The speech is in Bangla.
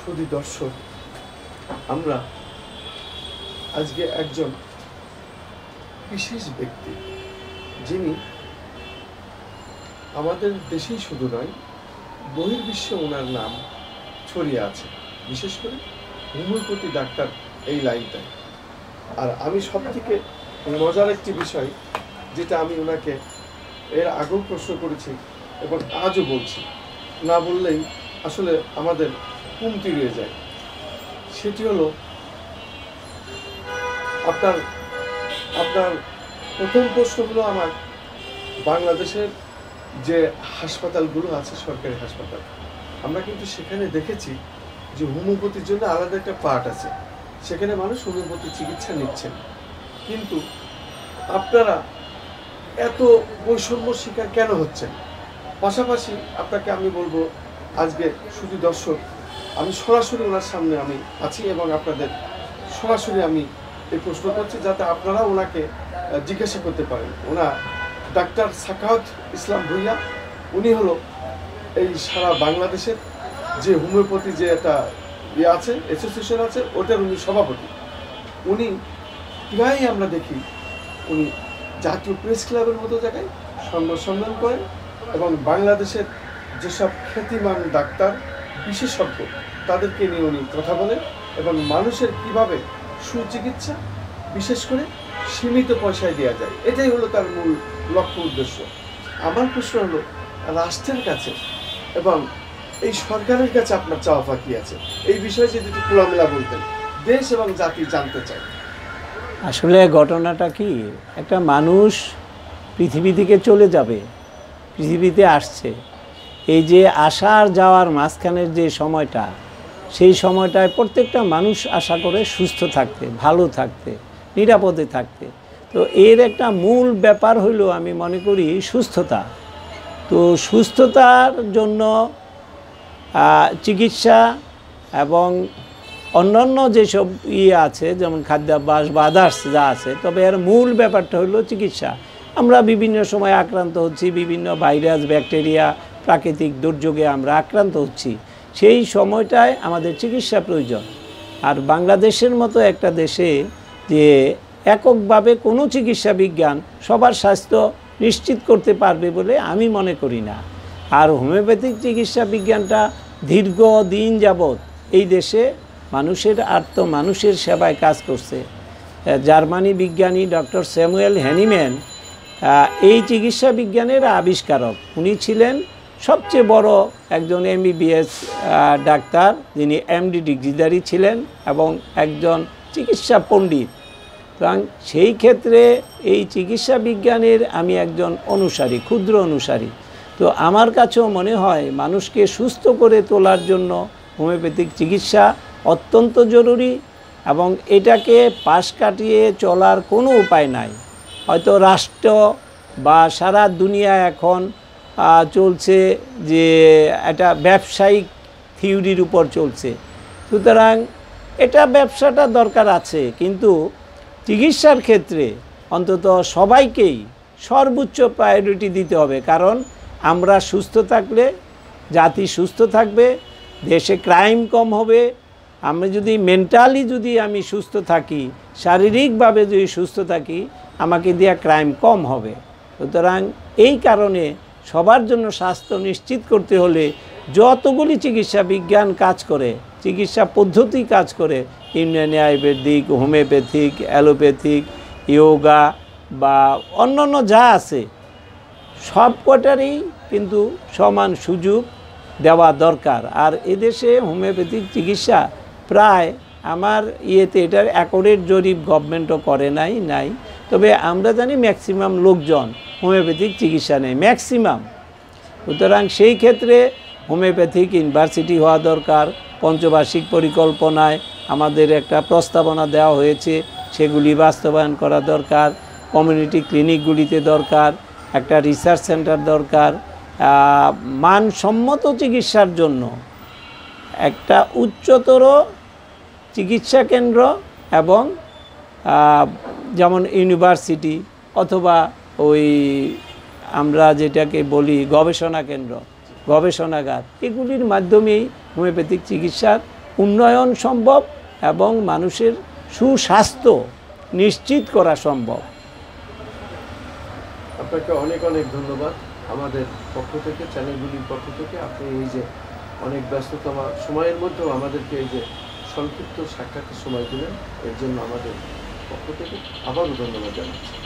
সুধী দর্শক, আমরা আজকে একজন বিশেষ ব্যক্তি, যিনি আমাদের দেশেই শুধু নয়, বহির্বিশ্বে ওনার নাম ছড়িয়ে আছে, বিশেষ করে হোমিওপ্যাথি ডাক্তার এই লাইনটায়। আর আমি সব থেকে মজার একটি বিষয়, যেটা আমি ওনাকে এর আগেও প্রশ্ন করেছি এবং আজও বলছি, না বললেই আসলে আমাদের কমতি রয়ে যায়, সেটি হলো আপনার আপনার প্রথম প্রশ্ন হলো আমার বাংলাদেশের যে হাসপাতালগুলো আছে, সরকারি হাসপাতাল, আমরা কিন্তু সেখানে দেখেছি যে হোমিওপ্যাথির জন্য আলাদা একটা পার্ট আছে, সেখানে মানুষ হোমিওপ্যাথি চিকিৎসা নিচ্ছেন। কিন্তু আপনারা এত বৈষম্য শিকার কেন হচ্ছেন? পাশাপাশি আপনাকে আমি বলবো, আজকে শুধু দর্শক, আমি সরাসরি ওনার সামনে আমি আছি এবং আপনাদের সরাসরি আমি এই প্রশ্ন করছি, যাতে আপনারা ওনাকে জিজ্ঞাসা করতে পারেন। ওনা ডাক্তার সাখাওয়াত ইসলাম ভূঁইয়া, উনি হলো এই সারা বাংলাদেশের যে হোমিওপ্যাথি যে একটা ইয়ে আছে, অ্যাসোসিয়েশন আছে, ওটার উনি সভাপতি। উনি প্রায়ই আমরা দেখি উনি জাতীয় প্রেস ক্লাবের মতো জায়গায় সংবাদ সম্মেলন করেন এবং বাংলাদেশের যেসব খ্যাতিমান ডাক্তার, বিশেষজ্ঞ, তাদেরকে নিয়ে উনি কথা বলেন এবং মানুষের কিভাবে সুচিকিৎসা বিশেষ করে সীমিত পয়সায় দেওয়া যায়, এটাই হলো তার মূল লক্ষ্য উদ্দেশ্য। আমার প্রশ্ন হলো, রাষ্ট্রের কাছে এবং এই সরকারের কাছে আপনার চাওয়া কি আছে? এই বিষয়ে যদি একটু খোলামেলা বলতেন, দেশ এবং জাতি জানতে চায়। আসলে ঘটনাটা কি, একটা মানুষ পৃথিবী থেকে চলে যাবে, পৃথিবীতে আসছে, এই যে আসার যাওয়ার মাঝখানের যে সময়টা, সেই সময়টায় প্রত্যেকটা মানুষ আশা করে সুস্থ থাকতে, ভালো থাকতে, নিরাপদে থাকতে। তো এর একটা মূল ব্যাপার হলো, আমি মনে করি, সুস্থতা। তো সুস্থতার জন্য চিকিৎসা এবং অন্যান্য যেসব আছে, যেমন খাদ্যাভ্যাস বা আদার্স যা আছে, তবে এর মূল ব্যাপারটা হলো চিকিৎসা। আমরা বিভিন্ন সময় আক্রান্ত হচ্ছি, বিভিন্ন ভাইরাস, ব্যাকটেরিয়া, প্রাকৃতিক দুর্যোগে আমরা আক্রান্ত হচ্ছি, সেই সময়টায় আমাদের চিকিৎসা প্রয়োজন। আর বাংলাদেশের মতো একটা দেশে যে এককভাবে কোনো চিকিৎসা বিজ্ঞান সবার স্বাস্থ্য নিশ্চিত করতে পারবে বলে আমি মনে করি না। আর হোমিওপ্যাথিক চিকিৎসা বিজ্ঞানটা দীর্ঘদিন যাবৎ এই দেশে মানুষের সেবায় কাজ করছে। জার্মানি বিজ্ঞানী ডক্টর স্যামুয়েল হ্যানিম্যান এই চিকিৎসা বিজ্ঞানের আবিষ্কারক। উনি ছিলেন সবচেয়ে বড় একজন এমবিবিএস ডাক্তার, যিনি এমডি ডিগ্রিধারী ছিলেন এবং একজন চিকিৎসা পণ্ডিত। সুতরাং সেই ক্ষেত্রে এই চিকিৎসা বিজ্ঞানের আমি একজন অনুসারী, ক্ষুদ্র অনুসারী। তো আমার কাছেও মনে হয় মানুষকে সুস্থ করে তোলার জন্য হোমিওপ্যাথিক চিকিৎসা অত্যন্ত জরুরি এবং এটাকে পাশ কাটিয়ে চলার কোনো উপায় নাই। হয়তো রাষ্ট্র বা সারা দুনিয়া এখন চলছে যে একটা ব্যবসায়িক থিওরির উপর চলছে, সুতরাং এটা ব্যবসাটা দরকার আছে, কিন্তু চিকিৎসার ক্ষেত্রে অন্তত সবাইকেই সর্বোচ্চ প্রায়োরিটি দিতে হবে। কারণ আমরা সুস্থ থাকলে জাতি সুস্থ থাকবে, দেশে ক্রাইম কম হবে। আমি যদি মেন্টালি আমি সুস্থ থাকি, শারীরিকভাবে যদি সুস্থ থাকি, আমাকে দেওয়া ক্রাইম কম হবে। সুতরাং এই কারণে সবার জন্য স্বাস্থ্য নিশ্চিত করতে হলে যতগুলি চিকিৎসা বিজ্ঞান কাজ করে, চিকিৎসা পদ্ধতি কাজ করে, Unani Ayurvedic, homeopathic, allopathic, yoga বা অন্যান্য যা আছে, সব কটারই কিন্তু সমান সুযোগ দেওয়া দরকার। আর এদেশে হোমিওপ্যাথিক চিকিৎসা প্রায় আমার এটার অ্যাকোরেট জরিপ গভর্নমেন্টও করে নাই, তবে আমরা জানি ম্যাক্সিমাম লোকজন হোমিওপ্যাথিক চিকিৎসা নেয়, ম্যাক্সিমাম। সুতরাং সেই ক্ষেত্রে হোমিওপ্যাথিক ইউনিভার্সিটি হওয়া দরকার। পঞ্চবার্ষিক পরিকল্পনায় আমাদের একটা প্রস্তাবনা দেওয়া হয়েছে, সেগুলি বাস্তবায়ন করা দরকার। কমিউনিটি ক্লিনিকগুলিতে দরকার, একটা রিসার্চ সেন্টার দরকার। মানসম্মত চিকিৎসার জন্য একটা উচ্চতর চিকিৎসা কেন্দ্র এবং যেমন ইউনিভার্সিটি অথবা ওই আমরা যেটাকে বলি গবেষণা কেন্দ্র, গবেষণাগার, এগুলির মাধ্যমেই হোমিওপ্যাথিক চিকিৎসার উন্নয়ন সম্ভব এবং মানুষের সুস্বাস্থ্য নিশ্চিত করা সম্ভব। আপনাকে অনেক অনেক ধন্যবাদ আমাদের পক্ষ থেকে, চ্যানেলগুলির পক্ষ থেকে। আপনি এই যে অনেক ব্যস্ততম সময়ের মধ্যেও আমাদেরকে এই যে সংক্ষিপ্ত সাক্ষাতের সময় দিলেন, এর জন্য আমাদের পক্ষ থেকে আবারও ধন্যবাদ জানাচ্ছি।